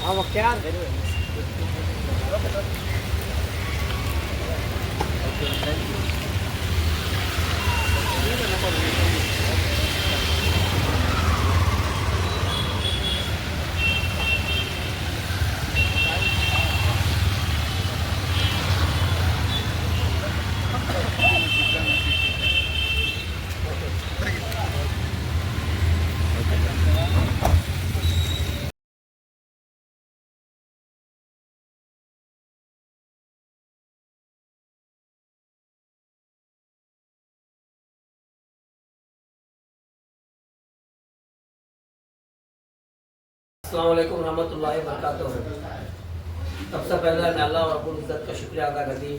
वो क्या अस्सलाम वालेकुम रहमतुल्लाहि व बरकातुहू। सबसे पहले मैं अल्लाह रब्बुल इज़्ज़त का शुक्रिया अदा करती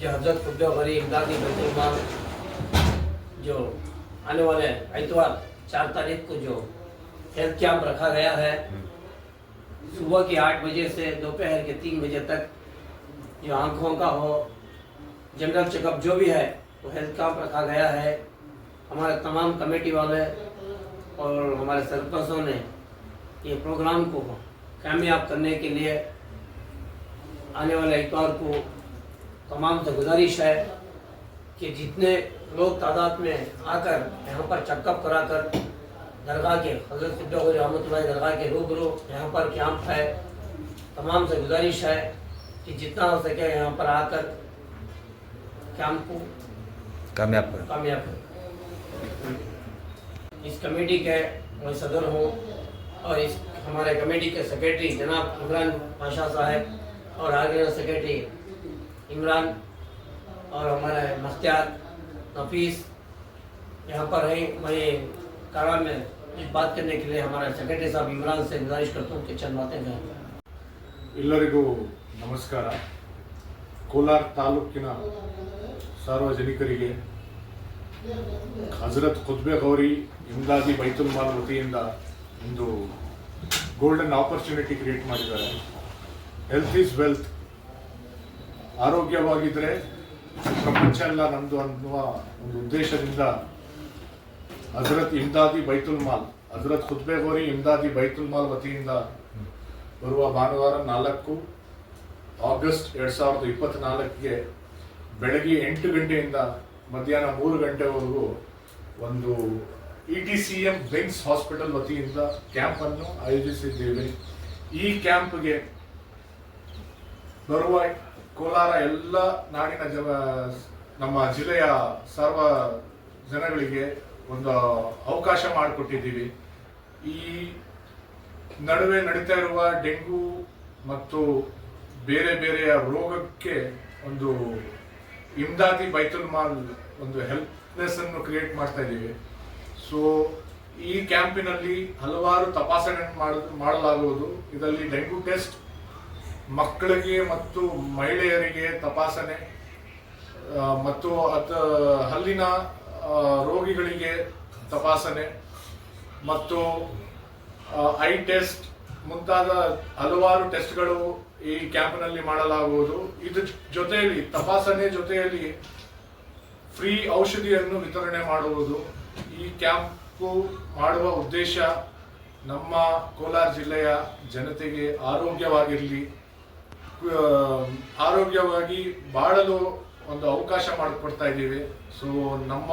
जो हज़रत खुद्दे गरी इमदादी बैतुल माल जो आने वाले इतवार 4 तारीख को जो हेल्थ कैंप रखा गया है, सुबह की 8 बजे से दोपहर के 3 बजे तक, जो आँखों का हो, जनरल चेकअप जो भी है वो हेल्थ कैंप रखा गया है। हमारे तमाम कमेटी वाले और हमारे सरपंचों ने ये प्रोग्राम को कामयाब करने के लिए आने वाले इतवार को तमाम से गुजारिश है कि जितने लोग तादाद में आकर यहाँ पर चेकअप कराकर दरगाह के हज़रत खुद्दे गरी रहमतुल्लाह दरगाह के रूबरू यहाँ पर कैंप है, तमाम से गुजारिश है कि जितना हो सके यहाँ पर आकर कैंप को कामयाब करें। इस कमेटी के मैं सदर हूँ और इस हमारे कमेटी के सेक्रेटरी जनाब इमरान पाशा साहब और आगे सेक्रेटरी इमरान और हमारे मुख्तियार नफीस यहाँ पर हैं। मैं कारा में इस बात करने के लिए हमारे सेक्रेटरी साहब इमरान से गुजारिश करता हूँ कि चंद बातें कहें। ಎಲ್ಲರಿಗೂ ನಮಸ್ಕಾರ। ಕೋಲಾರ ತಾಲೂಕಿನ ಸಾರ್ವಜನಿಕರಿಗೆ ಹಜರತ್ ಖುದ್ಬೆ ಗೌರಿ ಇಮ್ದಾದಿ ಬೈತುಲ್ ಮಾಲ್ ವತಿಯಿಂದ ಒಂದು ಗೋಲ್ಡನ್ ಆಪರ್ಚುನಿಟಿ ಕ್ರಿಯೇಟ್ ಮಾಡಿದ್ದಾರೆ. Health is wealth. ಆರೋಗ್ಯವಾಗಿದ್ದರೆ ಪ್ರಪಂಚ ಎಲ್ಲ ನಮ್ಮದು ಅನ್ನುವ ಒಂದು ಉದ್ದೇಶದಿಂದ ಹಜರತ್ ಇಮ್ದಾದಿ ಬೈತುಲ್ ಮಾಲ್, ಹಜರತ್ ಖುದ್ಬೆ ಗೌರಿ ಇಮ್ದಾದಿ ಬೈತುಲ್ ಮಾಲ್ ವತಿಯಿಂದ ಬರುವ ಭಾನುವಾರ 4 ಆಗಸ್ಟ್ 2024ಗೆ ಬೆಳಗ್ಗೆ 8 ಗಂಟೆಯಿಂದ ಮಧ್ಯಾಹ್ನ 3 ಗಂಟೆವರೆಗೂ ಒಂದು ETCM ವಿಂಗ್ಸ್ ಹಾಸ್ಪಿಟಲ್ ವತಿಯಿಂದ ಕ್ಯಾಂಪ್ ಅನ್ನು ಆಯೋಜಿಸಿದ್ದೇವೆ. ಈ ಕ್ಯಾಂಪ್ಗೆ ಬರುವ ಕೋಲಾರ ಎಲ್ಲ ನಾಡಿನ ನಮ್ಮ ಜಿಲ್ಲೆಯ ಸರ್ವ ಜನಗಳಿಗೆ ಒಂದು ಅವಕಾಶ ಮಾಡಿಕೊಟ್ಟಿದ್ದೀವಿ. ಈ ನಡುವೆ ನಡೀತಾ ಇರುವ ಡೆಂಗು ಮತ್ತು ಬೇರೆ ಬೇರೆಯ ರೋಗಕ್ಕೆ ಒಂದು ಇಮ್ದಾದಿ ಬೈತುಲ್ ಮಾಲ್ ಒಂದು ಹೆಲ್ಪ್ನೆಸ್ ಅನ್ನು ಕ್ರಿಯೇಟ್ ಮಾಡ್ತಾ ಇದ್ದೀವಿ. ಸೊ ಈ ಕ್ಯಾಂಪಿನಲ್ಲಿ ಹಲವಾರು ತಪಾಸಣೆ ಮಾಡಲಾಗುವುದು. ಇದರಲ್ಲಿ ಡೆಂಗು ಟೆಸ್ಟ್, ಮಕ್ಕಳಿಗೆ ಮತ್ತು ಮಹಿಳೆಯರಿಗೆ ತಪಾಸಣೆ, ಮತ್ತು ಹಲ್ಲಿನ ರೋಗಿಗಳಿಗೆ ತಪಾಸಣೆ ಮತ್ತು ಐ ಟೆಸ್ಟ್ ಮುಂತಾದ ಹಲವಾರು ಟೆಸ್ಟ್ಗಳು ಈ ಕ್ಯಾಂಪ್ನಲ್ಲಿ ಮಾಡಲಾಗುವುದು. ಇದ್ರ ಜೊತೆಯಲ್ಲಿ ತಪಾಸಣೆ ಜೊತೆಯಲ್ಲಿ ಫ್ರೀ ಔಷಧಿಯನ್ನು ವಿತರಣೆ ಮಾಡುವುದು. ಈ ಕ್ಯಾಂಪು ಮಾಡುವ ಉದ್ದೇಶ ನಮ್ಮ ಕೋಲಾರ ಜಿಲ್ಲೆಯ ಜನತೆಗೆ ಆರೋಗ್ಯವಾಗಿ ಬಾಳಲು ಒಂದು ಅವಕಾಶ ಮಾಡಿಕೊಡ್ತಾ ಇದ್ದೀವಿ. ಸೊ ನಮ್ಮ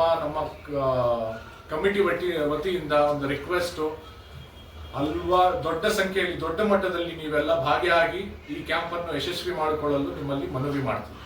ಕಮಿಟಿ ವತಿಯಿಂದ ಒಂದು ರಿಕ್ವೆಸ್ಟು, ದೊಡ್ಡ ಸಂಖ್ಯೆಯಲ್ಲಿ ದೊಡ್ಡ ಮಟ್ಟದಲ್ಲಿ ನೀವೆಲ್ಲ ಭಾಗಿಯಾಗಿ ಈ ಕ್ಯಾಂಪನ್ನು ಯಶಸ್ವಿ ಮಾಡಿಕೊಳ್ಳಲು ನಿಮ್ಮಲ್ಲಿ ಮನವಿ ಮಾಡ್ತೀವಿ.